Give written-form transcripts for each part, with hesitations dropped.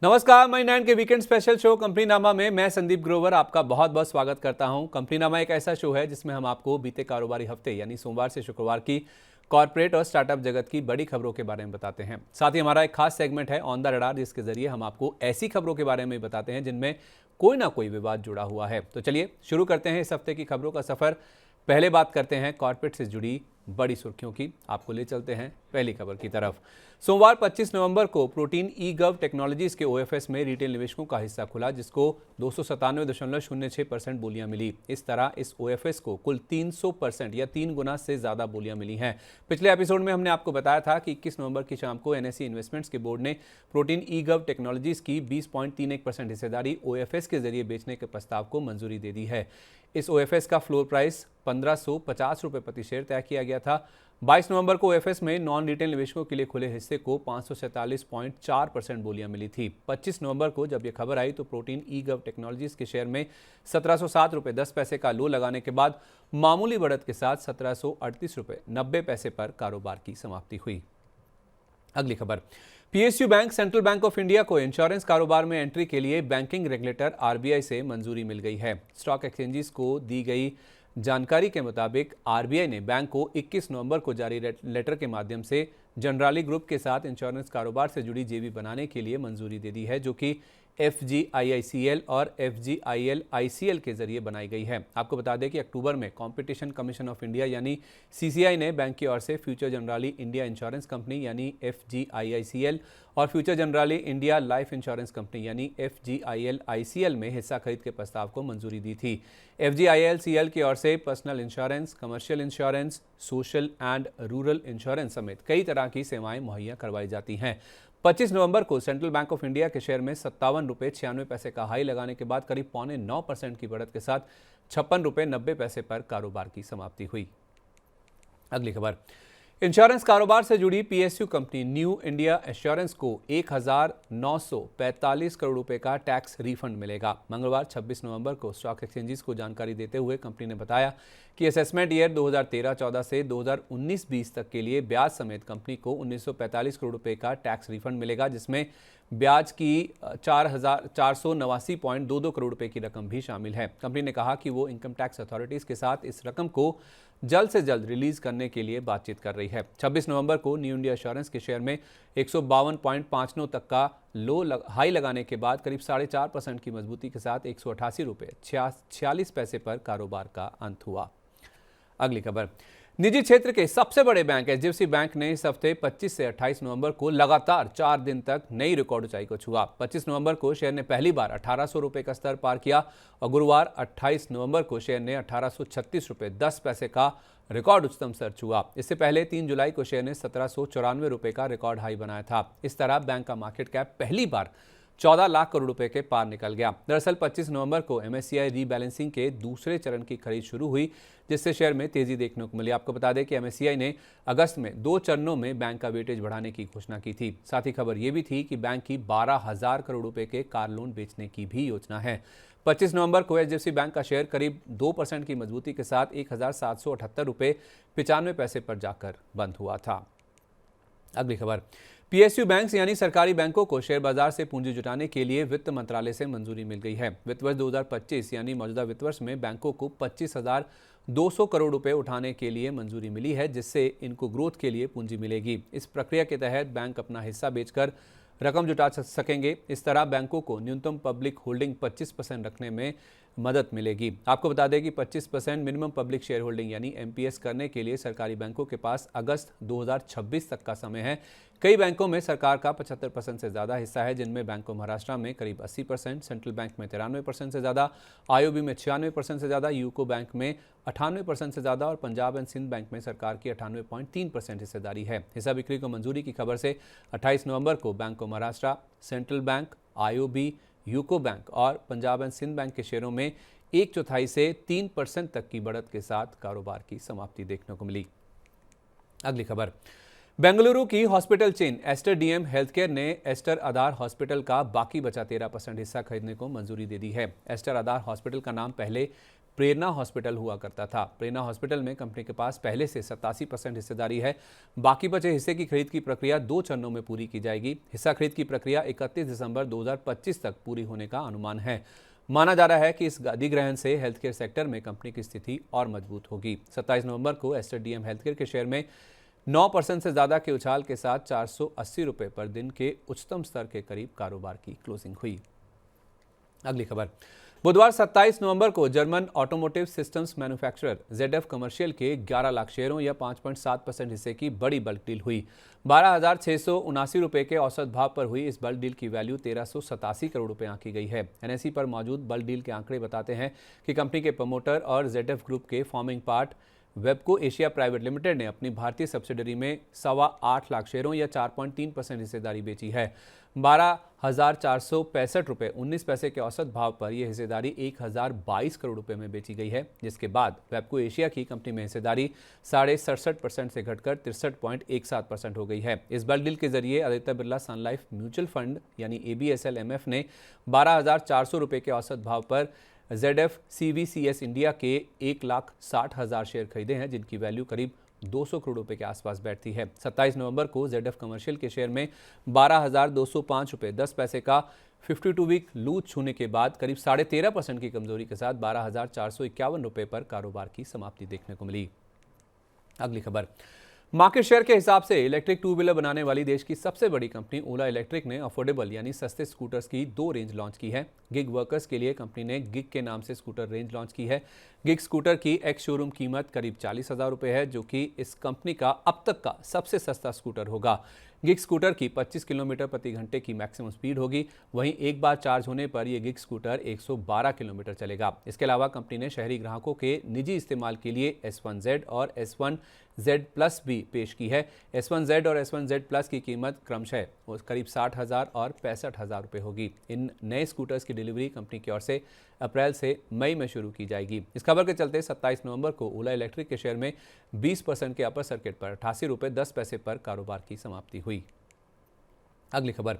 नमस्कार, मई 9 के weekend special show company नामा में मैं संदीप ग्रोवर आपका बहुत बहुत स्वागत करता हूं। कंपनी नामा एक ऐसा शो है जिसमें हम आपको बीते कारोबारी हफ्ते यानी सोमवार से शुक्रवार की कॉर्पोरेट और स्टार्टअप जगत की बड़ी खबरों के बारे में बताते हैं। साथ ही हमारा एक खास सेगमेंट है ऑन द रडार, जिसके जरिए हम आपको ऐसी खबरों के बारे में बताते हैं जिनमें कोई ना कोई विवाद जुड़ा हुआ है। तो चलिए शुरू करते हैं इस हफ्ते की खबरों का सफर। पहले बात करते हैं कॉर्पोरेट से जुड़ी बड़ी सुर्खियों की। आपको ले चलते हैं पहली खबर की तरफ। सोमवार 25 नवंबर को प्रोटीन ई गव टेक्नोलॉजीज के ओएफएस में रिटेल निवेशकों का हिस्सा खुला, जिसको 297.06% बोलियां मिली। इस तरह इस ओएफएस को कुल 300% या 3 गुना से ज्यादा बोलियां मिली हैं। पिछले एपिसोड में हमने आपको बताया था कि 21 नवंबर की शाम को एनएसई इन्वेस्टमेंट्स के बोर्ड ने प्रोटीन ई गव टेक्नोलॉजीज की 20.31% हिस्सेदारी ओएफएस के जरिए बेचने के प्रस्ताव को मंजूरी दे दी है। इस ओएफएस का फ्लोर प्राइस 1550 रुपये प्रति शेयर तय किया गया था। 22 नवंबर को ओएफएस में नॉन रिटेल निवेशकों के लिए खुले हिस्से को 547.4% बोलियां मिली थी। 25 नवंबर को जब यह खबर आई तो प्रोटीन ई गव टेक्नोलॉजीज के शेयर में 1707 रुपये 10 पैसे का लो लगाने के बाद मामूली बढ़त के साथ 1738 रुपये 90 पैसे पर कारोबार की समाप्ति हुई। अगली खबर, PSU bank central bank of India को इंश्योरेंस कारोबार में एंट्री के लिए बैंकिंग रेगुलेटर आरबीआई से मंजूरी मिल गई है। स्टॉक एक्सचेंजेस को दी गई जानकारी के मुताबिक आरबीआई ने बैंक को 21 नवंबर को जारी लेटर के माध्यम से जनराली ग्रुप के साथ इंश्योरेंस कारोबार से जुड़ी जेवी बनाने के लिए मंजूरी दे दी है, जो कि FGIICL और FGIL-ICL के जरिए बनाई गई है। आपको बता दें कि अक्टूबर में कंपटीशन कमीशन ऑफ इंडिया यानी CCI ने बैंक की ओर से future Generali India insurance company यानी FGIICL और future Generali India life insurance company यानी FGIL-ICL में हिस्सा खरीद के प्रस्ताव को मंजूरी दी थी। FGIL-CL की ओर से personal insurance, commercial insurance, social and rural insurance समेत कई तरह की सेवाएं मुहैया करवाई जाती हैं। 25 नवंबर को सेंट्रल बैंक ऑफ इंडिया के शेयर में 57 रुपये 96 पैसे का हाई लगाने के बाद करीब 8.9% की बढ़त के साथ 56 रुपये 90 पैसे पर कारोबार की समाप्ति हुई। अगली खबर, इंश्योरेंस कारोबार से जुड़ी PSU company new India assurance को 1945 करोड़ रुपए का टैक्स रिफंड मिलेगा। मंगलवार 26 नवंबर को स्टॉक एक्सचेंजेस को जानकारी देते हुए कंपनी ने बताया कि असेसमेंट ईयर 2013-14 से 2019-20 तक के लिए ब्याज समेत कंपनी को 1945 करोड़ रुपए का टैक्स रिफंड मिलेगा, जिसमें ब्याज की 4,489.22 करोड़ रुपए की रकम भी शामिल है। कंपनी ने कहा कि वो इनकम टैक्स अथॉरिटीज के साथ इस रकम को जल्द से जल्द रिलीज करने के लिए बातचीत कर रही है। 26 नवंबर को न्यू इंडिया एश्योरेंस के शेयर में 152.59 तक का हाई लगाने के बाद करीब 4.5% की मजबूती के साथ 188 रुपये 46 पैसे पर कारोबार का अंत हुआ। अगली खबर, निजी क्षेत्र के सबसे बड़े बैंक एचडीएफसी बैंक ने इस हफ्ते 25 से 28 नवंबर को लगातार 4 दिन तक नई रिकॉर्ड ऊंचाई को छुआ। 25 नवंबर को शेयर ने पहली बार 1800 रुपये का स्तर पार किया और गुरुवार 28 नवंबर को शेयर ने 1836 रुपये 10 पैसे का रिकॉर्ड उच्चतम स्तर छुआ। इससे पहले 3 जुलाई को शेयर ने 1794 रुपये का रिकॉर्ड हाई बनाया था। इस तरह बैंक का मार्केट कैप पहली बार 14 लाख करोड़ रुपए के पार निकल गया। दरअसल 25 नवंबर को एमएससीआई रीबैलेंसिंग के दूसरे चरण की खरीद शुरू हुई, जिससे शेयर में तेजी देखने को मिली। आपको बता दें कि एमएससीआई ने अगस्त में 2 चरणों में बैंक का वेटेज बढ़ाने की घोषणा की थी। साथ ही खबर यह भी थी कि बैंक की 12,000 करोड़ रुपए के कार लोन बेचने की भी योजना है। 25 नवंबर को एचडीएफसी बैंक का शेयर करीब 2% की मजबूती के साथ 1,778 रुपये 95 पैसे पर जाकर बंद हुआ था। अगली खबर, पीएसयू बैंक्स यानी सरकारी बैंकों को शेयर बाजार से पूंजी जुटाने के लिए वित्त मंत्रालय से मंजूरी मिल गई है। वित्त वर्ष 2025 यानी मौजूदा वित्त वर्ष में बैंकों को 25,200 करोड़ रुपए उठाने के लिए मंजूरी मिली है, जिससे इनको ग्रोथ के लिए पूंजी मिलेगी। इस प्रक्रिया के तहत बैंक अपना हिस्सा बेचकर रकम जुटा सकेंगे। इस तरह बैंकों को न्यूनतम पब्लिक होल्डिंग 25% रखने में मदद मिलेगी। आपको बता दें कि 25% मिनिमम पब्लिक शेयर होल्डिंग यानी एमपीएस करने के लिए सरकारी बैंकों के पास अगस्त 2026 तक का समय है। कई बैंकों में सरकार का 75% से ज़्यादा हिस्सा है, जिनमें बैंक ऑफ महाराष्ट्र में करीब 80%, सेंट्रल बैंक में 93% से ज़्यादा, आईओबी में 96% से ज़्यादा, यूको बैंक में 98% से ज़्यादा और पंजाब एंड सिंध बैंक में सरकार की 98.3% हिस्सेदारी है। हिस्सा बिक्री को मंजूरी की खबर से 28 नवंबर को bank of Maharashtra, central bank, IOB, UCO bank और पंजाब एंड सिंध बैंक के शेयरों में 1/4 से 3% तक की बढ़त के साथ कारोबार की समाप्ति देखने को मिली। अगली खबर, बेंगलुरु की hospital chain Aster DM healthcare ने एस्टर आधार हॉस्पिटल का बाकी बचा 13% हिस्सा खरीदने को मंजूरी दे दी है। एस्टर आधार हॉस्पिटल का नाम पहले प्रेरणा हॉस्पिटल हुआ करता था। प्रेरणा हॉस्पिटल में कंपनी के पास पहले से 87% हिस्सेदारी है। बाकी बचे हिस्से की खरीद की प्रक्रिया 2 चरणों में पूरी की जाएगी। हिस्सा खरीद की प्रक्रिया 31 दिसंबर 2025 तक पूरी होने का अनुमान है। माना जा रहा है कि इस अधिग्रहण से हेल्थ केयर सेक्टर में कंपनी की स्थिति और मजबूत होगी। 27 नवंबर को एस्टर डीएम हेल्थकेयर के शेयर में 9% से ज्यादा के उछाल के साथ 480 रुपये पर दिन के उच्चतम स्तर के करीब कारोबार की क्लोजिंग हुई। अगली खबर, बुधवार 27 नवंबर को German automotive systems manufacturer ZF commercial के 11 लाख शेयरों या 5.7% हिस्से की बड़ी बल्क डील हुई। 12,679 रुपये के औसत भाव पर हुई इस बल्क डील की वैल्यू 1387 करोड़ रुपए आंकी गई है। NSE पर मौजूद बल्क डील के आंकड़े बताते हैं कि कंपनी के प्रमोटर और ZF ग्रुप के forming part Webco Asia private limited ने अपनी भारतीय सब्सिडरी में 8.25 लाख शेयरों या 4.3% हिस्सेदारी बेची है। 12,465 रुपये 19 पैसे के औसत भाव पर यह हिस्सेदारी 1,022 करोड़ रुपए में बेची गई है, जिसके बाद वेबको एशिया की कंपनी में हिस्सेदारी 67.5% से घटकर 63.17% हो गई है। इस बल्क डील के जरिए आदित्य बिरला सन लाइफ म्यूचुअल फंड यानी ABSL MF ने 12,400 रुपये के औसत भाव पर ZF CVCS इंडिया के 1,60,000 शेयर खरीदे हैं, जिनकी वैल्यू करीब 200 करोड़ रुपए के आसपास बैठती है। 27 नवंबर को ZF कमर्शियल के शेयर में 12,205 रुपये 10 पैसे का 52 वीक लूज छूने के बाद करीब 13.5% की कमजोरी के साथ 12,451 रुपये पर कारोबार की समाप्ति देखने को मिली। अगली खबर, मार्केट शेयर के हिसाब से इलेक्ट्रिक टू व्हीलर बनाने वाली देश की सबसे बड़ी कंपनी ओला इलेक्ट्रिक ने अफोर्डेबल यानी सस्ते स्कूटर्स की 2 रेंज लॉन्च की है। गिग वर्कर्स के लिए कंपनी ने गिग के नाम से स्कूटर रेंज लॉन्च की है। गिग स्कूटर की एक्स शोरूम कीमत करीब 40,000 रुपये है, जो कि इस कंपनी का अब तक का सबसे सस्ता स्कूटर होगा। गिग स्कूटर की 25 किलोमीटर प्रति घंटे की मैक्सिमम स्पीड होगी। वहीं एक बार चार्ज होने पर यह गिग स्कूटर 112 किलोमीटर चलेगा। इसके अलावा कंपनी ने शहरी ग्राहकों के निजी इस्तेमाल के लिए S1Z और S1Z Plus भी पेश की है। S1Z और S1Z Plus की कीमत क्रमशः करीब 60,000 और 65,000 रुपये होगी। इन नए स्कूटर्स की डिलीवरी कंपनी की ओर से अप्रैल से मई में शुरू की जाएगी। इस खबर के चलते 27 नवंबर को ओला इलेक्ट्रिक के शेयर में 20% के अपर सर्किट पर 88 रुपये 10 पैसे पर कारोबार की समाप्ति हुई। अगली खबर,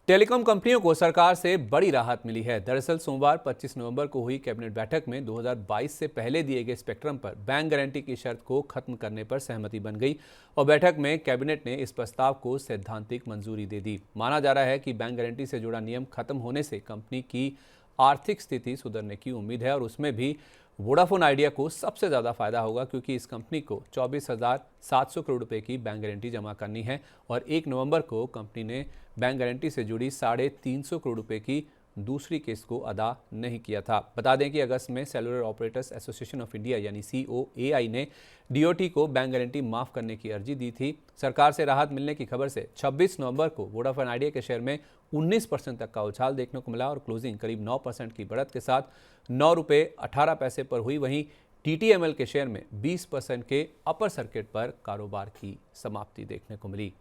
टेलीकॉम कंपनियों को सरकार से बड़ी राहत मिली है। दरअसल सोमवार 25 नवंबर को हुई कैबिनेट बैठक में 2022 से पहले दिए गए स्पेक्ट्रम पर बैंक गारंटी की शर्त को खत्म करने पर सहमति बन गई और बैठक में कैबिनेट ने इस प्रस्ताव को सैद्धांतिक मंजूरी दे दी। माना जा रहा है कि बैंक गारंटी से जुड़ा नियम खत्म होने से कंपनी की आर्थिक स्थिति सुधरने की उम्मीद है और उसमें भी वोडाफोन आइडिया को सबसे ज़्यादा फायदा होगा, क्योंकि इस कंपनी को 24,700 करोड़ रुपए की बैंक गारंटी जमा करनी है और 1 नवंबर को कंपनी ने बैंक गारंटी से जुड़ी 350 करोड़ रुपए की दूसरी किस्त को अदा नहीं किया था। बता दें कि अगस्त में cellular operators association of India यानी COAI ने DOT को बैंक गारंटी माफ करने की अर्जी दी थी। सरकार से राहत मिलने की खबर से 26 नवंबर को वोडाफोन आइडिया के शेयर में 19% तक का उछाल देखने को मिला और क्लोजिंग करीब 9% की बढ़त के साथ 9 रुपये 18 पैसे पर हुई। वहीं TTML के शेयर में 20% के अपर सर्किट पर कारोबार की समाप्ति देखने को मिली।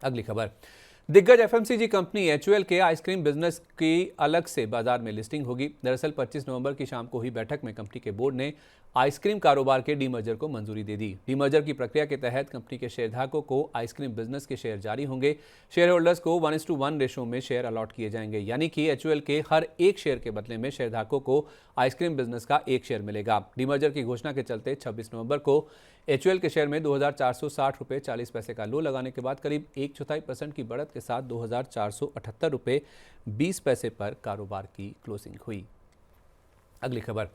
अगली खबर, दिग्गज FMCG कंपनी HUL के आइसक्रीम बिजनेस की अलग से बाजार में लिस्टिंग होगी। दरअसल 25 नवंबर की शाम को हुई बैठक में कंपनी के बोर्ड ने आइसक्रीम कारोबार के डीमर्जर को मंजूरी दे दी। डीमर्जर की प्रक्रिया के तहत कंपनी के शेयरधारकों को आइसक्रीम बिजनेस के शेयर जारी होंगे। शेयर होल्डर्स को 1:1 रेशो में शेयर अलॉट किए जाएंगे, यानी कि HUL के हर एक शेयर के बदले में शेयरधारकों को आइसक्रीम बिजनेस का एक शेयर मिलेगा। डीमर्जर की घोषणा के चलते 26 नवंबर को HUL के शेयर में 2,460 रुपये 40 पैसे का लो लगाने के बाद करीब 1/4% की बढ़त के साथ 2,478 रुपये 20 पैसे पर कारोबार की क्लोजिंग हुई। अगली खबर,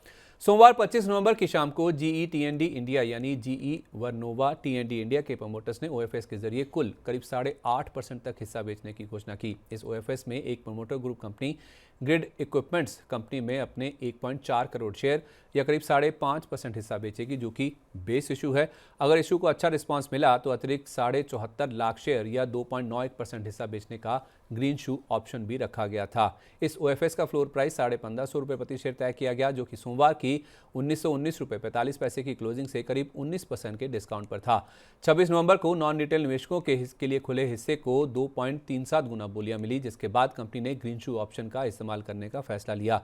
सोमवार 25 नवंबर की शाम को GE T&D इंडिया यानी GE वर्नोवा T&D इंडिया के प्रमोटर्स ने OFS के जरिए कुल करीब 8.5% तक हिस्सा बेचने की घोषणा की। इस OFS में एक promoter group company grid equipments company में अपने 1.4 करोड़ शेयर या करीब 5.5% हिस्सा बेचेगी, जो कि बेस इशू है। अगर इशू को अच्छा रिस्पांस मिला तो अतिरिक्त 74.5 लाख शेयर या 2.91% हिस्सा बेचने का ग्रीन शू ऑप्शन भी रखा गया था। इस OFS का फ्लोर प्राइस 1550 रुपये प्रति शेयर तय किया गया, जो कि सोमवार की 1919 रुपये 45 पैसे की क्लोजिंग से करीब 19% के डिस्काउंट पर था। 26 नवंबर को नॉन रिटेल निवेशकों के लिए खुले हिस्से को 2.37 गुना बोलियां मिली, जिसके बाद कंपनी ने ग्रीन शू ऑप्शन का इस्तेमाल करने का फैसला लिया।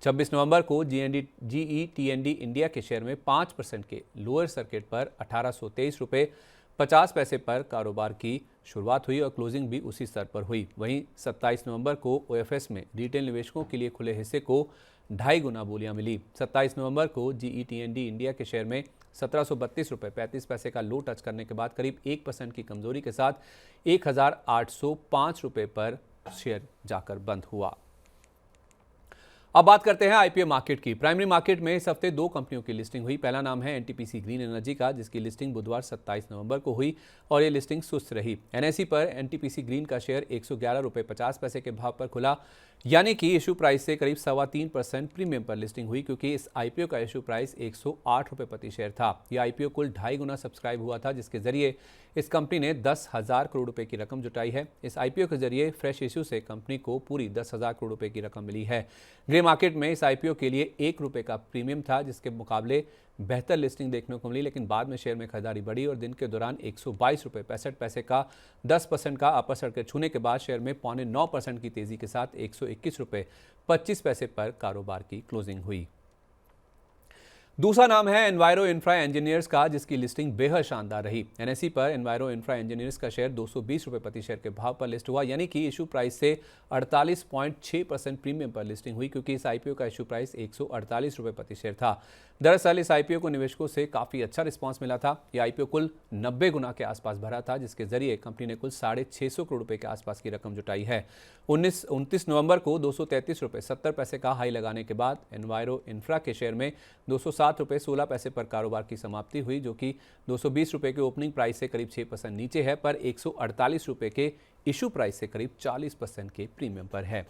26 नवंबर को GE T&D इंडिया के शेयर में 5% के लोअर सर्किट पर 1823 रुपये 50 पैसे पर कारोबार की शुरुआत हुई और क्लोजिंग भी उसी स्तर पर हुई। वहीं 27 नवंबर को OFS में रिटेल निवेशकों के लिए खुले हिस्से को 2.5 गुना बोलियां मिली। 27 नवंबर को GETND इंडिया के शेयर में 1732 रुपये 35 पैसे का लो टच करने के बाद करीब 1% की कमजोरी के साथ 1805 रुपये पर शेयर जाकर बंद हुआ। अब बात करते हैं आईपीओ मार्केट की। प्राइमरी मार्केट में इस हफ्ते 2 कंपनियों की लिस्टिंग हुई। पहला नाम है एनटीपीसी ग्रीन एनर्जी का, जिसकी लिस्टिंग बुधवार 27 नवंबर को हुई और ये लिस्टिंग सुस्त रही। एनएसई पर एनटीपीसी ग्रीन का शेयर 111 रुपये 50 पैसे के भाव पर खुला, यानी कि इशू प्राइस से करीब 3.25% प्रीमियम पर लिस्टिंग हुई, क्योंकि इस आईपीओ का इशू प्राइस 108 रुपये प्रति शेयर था। यह आईपीओ कुल 2.5 गुना सब्सक्राइब हुआ था, जिसके जरिए इस कंपनी ने 10,000 करोड़ रुपए की रकम जुटाई है। इस आईपीओ के जरिए फ्रेश इशू से कंपनी को पूरी 10,000 करोड़ रुपए की रकम मिली है। ग्रे मार्केट में इस आईपीओ के लिए 1 रुपये का प्रीमियम था, जिसके मुकाबले बेहतर लिस्टिंग देखने को मिली, लेकिन बाद में शेयर में खरीदारी बढ़ी और दिन के दौरान 122 रुपये 65 पैसे का 10% का अपर सर्किट छूने के बाद शेयर में 9.25% की तेजी के साथ 121 रुपये 25 पैसे पर कारोबार की क्लोजिंग हुई। दूसरा नाम है एनवायरो इंफ्रा इंजीनियर्स का, जिसकी लिस्टिंग बेहद शानदार रही। एनएसई पर एनवायरो इंफ्रा इंजीनियर्स का शेयर 220 रुपये प्रति शेयर के भाव पर लिस्ट हुआ, यानी कि इशू प्राइस से 48.6% प्रीमियम पर लिस्टिंग हुई, क्योंकि इस आईपीओ का इशू प्राइस 148 रुपये प्रति शेयर था। दरअसल इस आईपीओ को निवेशकों से काफी अच्छा रिस्पांस मिला था। यह आईपीओ कुल 90 गुना के आसपास भरा था, जिसके जरिए कंपनी ने कुल 650 करोड़ रुपए के आसपास की रकम जुटाई है। 29 नवंबर को 233 रुपये 70 पैसे का हाई लगाने के बाद एनवायरो इंफ्रा के शेयर में 207 रुपये 16 पैसे पर कारोबार की समाप्ति हुई, जो कि 220 रुपये के ओपनिंग प्राइस से करीब 6% नीचे है, पर 148 रुपये के इशू प्राइस से करीब 40% के प्रीमियम पर है।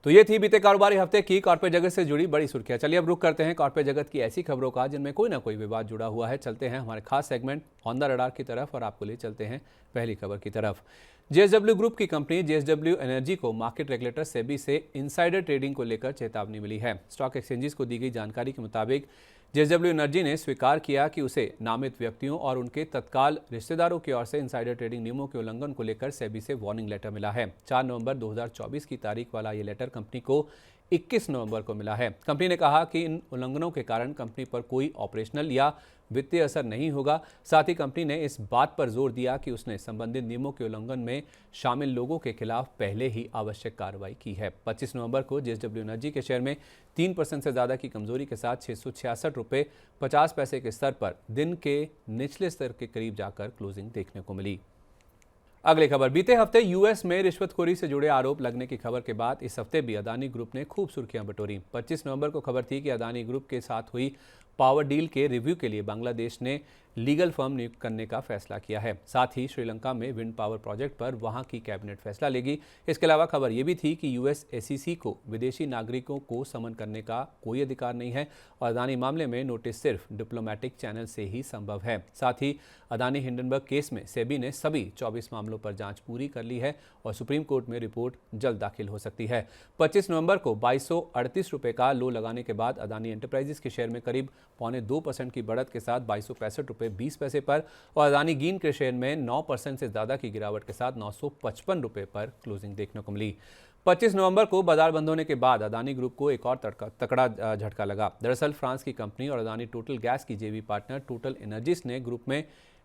तो ये थी बीते कारोबारी हफ्ते की कॉर्पोरेट जगत से जुड़ी बड़ी सुर्खियां। चलिए अब रुख करते हैं कॉर्पोरेट जगत की ऐसी खबरों का जिनमें कोई ना कोई विवाद जुड़ा हुआ है। चलते हैं हमारे खास सेगमेंट ऑन द रडार की तरफ और आपको ले चलते हैं पहली खबर की तरफ। जेएसडब्ल्यू ग्रुप की कंपनी जेएसडब्ल्यू एनर्जी को मार्केट रेगुलेटर सेबी से इनसाइडर ट्रेडिंग को लेकर चेतावनी मिली है। स्टॉक एक्सचेंजेस को दी गई जानकारी के मुताबिक जेएसडब्ल्यू एनर्जी ने स्वीकार किया कि उसे नामित व्यक्तियों और उनके तत्काल रिश्तेदारों की ओर से इनसाइडर ट्रेडिंग नियमों के उल्लंघन को लेकर सेबी से वार्निंग लेटर मिला है। 4 नवंबर 2024 की तारीख वाला ये लेटर कंपनी को 21 नवंबर को मिला है। कंपनी ने कहा कि इन उल्लंघनों के कारण कंपनी पर कोई ऑपरेशनल या वित्तीय असर नहीं होगा। साथ ही कंपनी ने इस बात पर जोर दिया कि उसने संबंधित नियमों के उल्लंघन में शामिल लोगों के खिलाफ पहले ही आवश्यक कार्रवाई की है। 25 नवंबर को जेएसडब्ल्यू एनर्जी के शेयर में 3% से ज्यादा की कमजोरी के साथ 666 रुपये 50 पैसे के स्तर पर दिन के निचले स्तर के करीब जाकर क्लोजिंग देखने को मिली। अगली खबर, बीते हफ्ते यूएस में रिश्वतखोरी से जुड़े आरोप लगने की खबर के बाद इस हफ्ते भी अदानी ग्रुप ने खूब सुर्खियां बटोरी। 25 नवंबर को खबर थी कि अदानी ग्रुप के साथ हुई पावर डील के रिव्यू के लिए बांग्लादेश ने लीगल फर्म नियुक्त करने का फैसला किया है। साथ ही श्रीलंका में विंड पावर प्रोजेक्ट पर वहां की कैबिनेट फैसला लेगी। इसके अलावा खबर यह भी थी कि यूएस एसईसी को विदेशी नागरिकों को समन करने का कोई अधिकार नहीं है और अदानी मामले में नोटिस सिर्फ डिप्लोमेटिक चैनल से ही संभव है। साथ ही अदानी हिंडनबर्ग केस में सेबी ने सभी 24 मामलों पर जांच पूरी कर ली है और सुप्रीम कोर्ट में रिपोर्ट जल्द दाखिल हो सकती है। 25 नवंबर को 2238 रुपये का लो लगाने के बाद अदानी एंटरप्राइजेस के शेयर में करीब 0.25% की बढ़त के साथ 2265 रुपये 20 पैसे पर और अदानी ग्रीन के शेयर में 9% से ज्यादा की गिरावट के साथ 955 रुपये पर क्लोजिंग देखने को मिली। 25 नवंबर को बाजार बंद होने के बाद अदानी ग्रुप को एक और तकड़ा झटका लगा। दरअसल फ्रांस की कंपनी और अदानी टोटल गैस की जेवी पार्टनर टोटल एनर्जीज ने ग्रुप में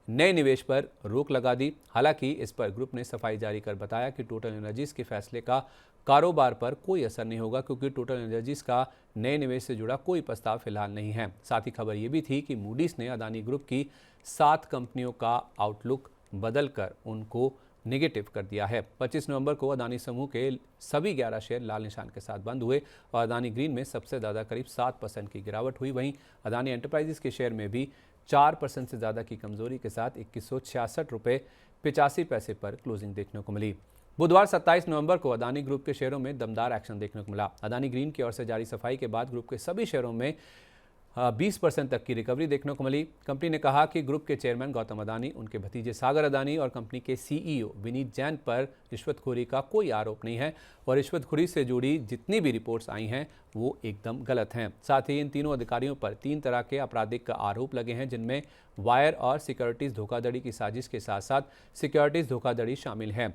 नए निवेश पर रोक लगा दी। हालांकि इस पर ग्रुप ने सफाई जारी कर बताया कि टोटल एनर्जीज के फैसले का कारोबार पर कोई असर नहीं होगा, क्योंकि टोटल एनर्जीज का नए निवेश से जुड़ा कोई प्रस्ताव फिलहाल नहीं है। साथ ही खबर यह भी थी कि मूडीज ने अदानी ग्रुप की 7 कंपनियों का आउटलुक बदलकर उनको नेगेटिव कर दिया है। 25 नवंबर को अदानी समूह के सभी 11 शेयर लाल निशान के साथ बंद हुए और अदानी ग्रीन में सबसे ज़्यादा करीब 7% की गिरावट हुई। वहीं अदानी एंटरप्राइजेस के शेयर में भी 4% से ज़्यादा की कमजोरी के साथ 2166 रुपये 85 पैसे पर क्लोजिंग देखने को मिली। बुधवार 27 नवंबर को अदानी ग्रुप के शेयरों में दमदार एक्शन देखने को मिला। अदानी ग्रीन की ओर से जारी सफाई के बाद ग्रुप के सभी शेयरों में 20% तक की रिकवरी देखने को मिली। कंपनी ने कहा कि ग्रुप के चेयरमैन गौतम अदानी, उनके भतीजे सागर अदानी और कंपनी के सीईओ विनीत जैन पर रिश्वतखोरी का कोई आरोप नहीं है और रिश्वतखोरी से जुड़ी जितनी भी रिपोर्ट्स आई हैं वो एकदम गलत हैं। साथ ही इन तीनों अधिकारियों पर 3 तरह के आपराधिक आरोप लगे हैं, जिनमें वायर और सिक्योरिटीज़ धोखाधड़ी की साजिश के साथ साथ सिक्योरिटीज़ धोखाधड़ी शामिल है।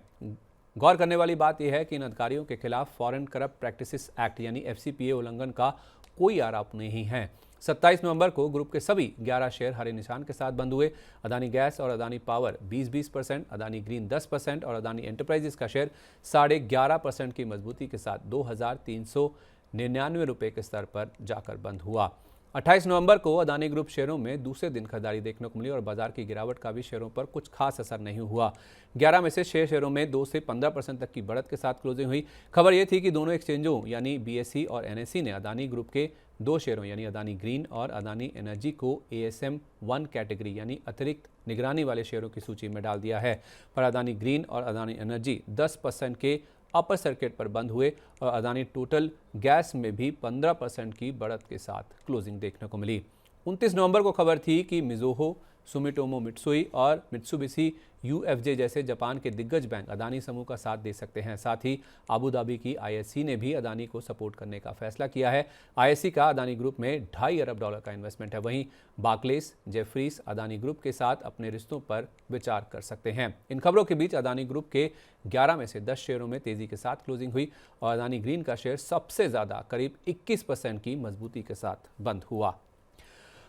गौर करने वाली बात यह है कि इन अधिकारियों के खिलाफ फॉरेन करप्ट प्रैक्टिसेस एक्ट यानी FCPA उल्लंघन का कोई आरोप नहीं है। 27 नवंबर को ग्रुप के सभी 11 शेयर हरे निशान के साथ बंद हुए। अदानी गैस और अदानी पावर 20-20%, अदानी ग्रीन 10% और अदानी एंटरप्राइजेस का शेयर 11.5% की मजबूती के साथ 2300 ₹99 के स्तर पर जाकर बंद हुआ। 28 नवंबर को अदानी ग्रुप शेयरों में दूसरे दिन खरीदारी देखने को मिली और बाजार की गिरावट का भी शेयरों पर कुछ खास असर नहीं हुआ। 11 में से 6 शेयरों में 2 से 15% तक की बढ़त के साथ क्लोजिंग हुई। खबर यह थी कि दोनों एक्सचेंजों यानी बीएसई और एनएसई ने अदानी ग्रुप के 2 शेयरों यानी अदानी ग्रीन और अदानी एनर्जी को ASM 1 कैटेगरी यानी अतिरिक्त निगरानी वाले शेयरों की सूची में डाल दिया है। पर अदानी ग्रीन और अदानी एनर्जी 10% के अपर सर्किट पर बंद हुए और अदानी टोटल गैस में भी 15% की बढ़त के साथ क्लोजिंग देखने को मिली। 29 नवंबर को खबर थी कि मिज़ोहो, सुमिटोमो मित्सुई और मित्सुबिशी UFJ जैसे जापान के दिग्गज बैंक अदानी समूह का साथ दे सकते हैं। साथ ही अबू धाबी की ISC ने भी अदानी को सपोर्ट करने का फैसला किया है। ISC का अदानी ग्रुप में $2.5 अरब का इन्वेस्टमेंट है। वहीं बार्कलेस, जेफरीज अदानी ग्रुप के साथ अपने रिश्तों पर विचार कर सकते हैं। इन खबरों के बीच अदानी ग्रुप के 11 में से 10 शेयरों में तेजी के साथ क्लोजिंग हुई और अदानी ग्रीन का शेयर सबसे ज्यादा करीब 21% की मजबूती के साथ बंद हुआ।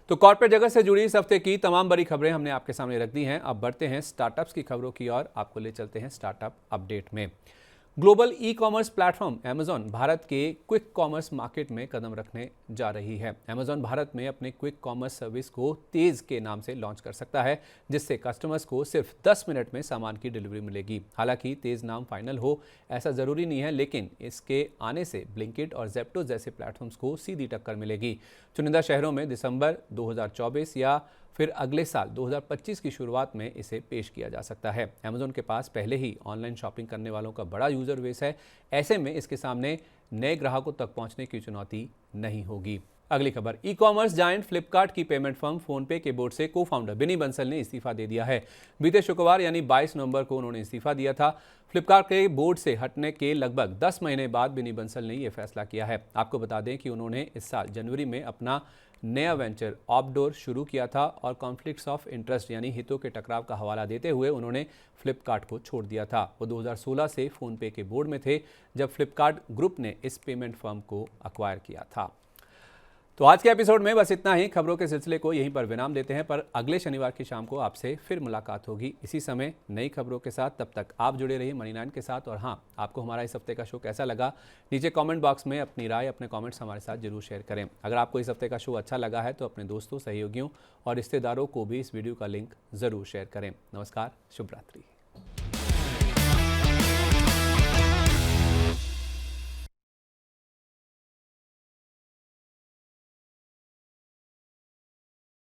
तो कॉर्पोरेट जगत से जुड़ी इस हफ्ते की तमाम बड़ी खबरें हमने आपके सामने रख दी हैं। अब बढ़ते हैं स्टार्टअप्स की खबरों की ओर। आपको ले चलते हैं स्टार्टअप अपडेट में। Global e-commerce platform Amazon Bharat के क्विक कॉमर्स मार्केट में कदम रखने जा रही है। अमेजॉन भारत में अपने क्विक कॉमर्स सर्विस को तेज के नाम से लॉन्च कर सकता है, जिससे कस्टमर्स को सिर्फ 10 मिनट में सामान की डिलीवरी मिलेगी। हालांकि तेज नाम फाइनल हो ऐसा ज़रूरी नहीं है, लेकिन इसके आने से ब्लिंकिट और ज़ेप्टो जैसे प्लेटफॉर्म्स को सीधी टक्कर मिलेगी। चुनिंदा शहरों में दिसंबर 2024 या फिर अगले साल 2025 की शुरुआत में इसे पेश किया जा सकता है। अमेजॉन के पास पहले ही ऑनलाइन शॉपिंग करने वालों का बड़ा यूजर बेस है। ऐसे में इसके सामने नए ग्राहकों तक पहुंचने की चुनौती नहीं होगी। अगली खबर, ई कॉमर्स जायंट फ्लिपकार्ट की पेमेंट फर्म फोनपे के बोर्ड से को फाउंडर बिनी बंसल ने इस्तीफा दे दिया है। बीते शुक्रवार यानी 22 नवंबर को उन्होंने इस्तीफा दिया था। फ्लिपकार्ट के बोर्ड से हटने के लगभग 10 महीने बाद बिनी बंसल ने यह फैसला किया है। आपको बता दें कि उन्होंने इस साल जनवरी में अपना नया वेंचर ऑपडोर शुरू किया था और कॉन्फ्लिक्ट्स ऑफ इंटरेस्ट यानी हितों के टकराव का हवाला देते हुए उन्होंने फ्लिपकार्ट को छोड़ दिया था। वो 2016 से फोनपे के बोर्ड में थे जब फ्लिपकार्ट ग्रुप ने इस पेमेंट फर्म को अक्वायर किया था। तो आज के एपिसोड में बस इतना ही। खबरों के सिलसिले को यहीं पर विराम देते हैं, पर अगले शनिवार की शाम को आपसे फिर मुलाकात होगी इसी समय नई खबरों के साथ। तब तक आप जुड़े रहिए मनी 9 के साथ। और हाँ, आपको हमारा इस हफ्ते का शो कैसा लगा, नीचे कमेंट बॉक्स में अपनी राय, अपने कमेंट्स हमारे साथ जरूर शेयर करें। अगर आपको इस हफ्ते का शो अच्छा लगा है तो अपने दोस्तों, सहयोगियों और रिश्तेदारों को भी इस वीडियो का लिंक ज़रूर शेयर करें। नमस्कार, शुभ रात्रि।